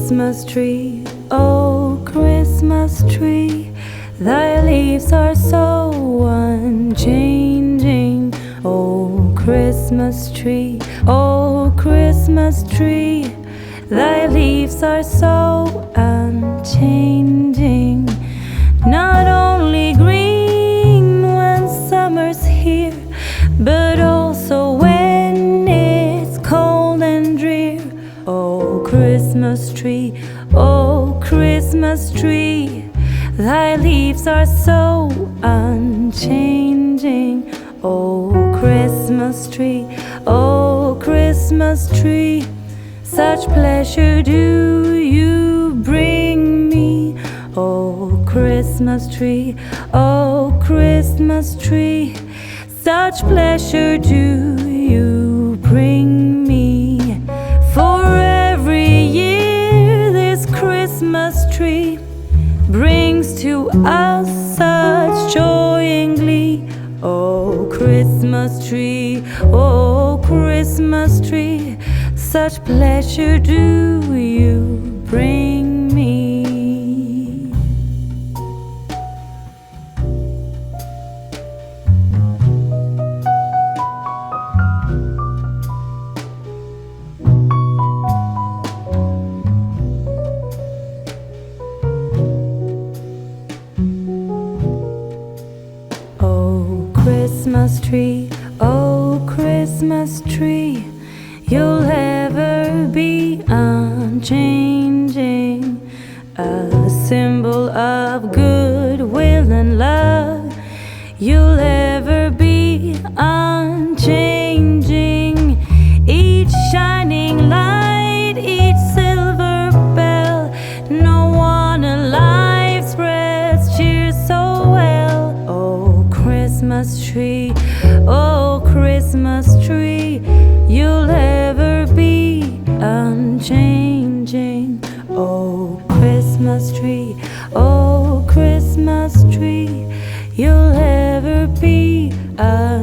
Christmas tree, oh Christmas tree, thy leaves are so unchanging. Oh Christmas tree, oh Christmas tree, thy leaves are so unchanging. Not only green when summer's here, but also when it's cold and drear. Oh Christmas tree, oh Christmas tree, thy leaves are so unchanging. Oh Christmas tree, oh Christmas tree, such pleasure do you bring me. Oh Christmas tree, oh Christmas tree, such pleasure do you bring me. For every year this Christmas tree brings to us such joy and glee. Oh Christmas tree, oh Christmas tree, such pleasure do you bring me. Oh Christmas tree, oh Christmas tree, you'll ever be unchanging, a symbol of goodwill and love. You'll ever be unchanging, each shining light, each silver bell. No one alive spreads cheer so well. Oh Christmas tree, oh Christmas tree, you'll ever be unchanging. Oh Christmas tree, oh Christmas tree, you'll ever be unchanging.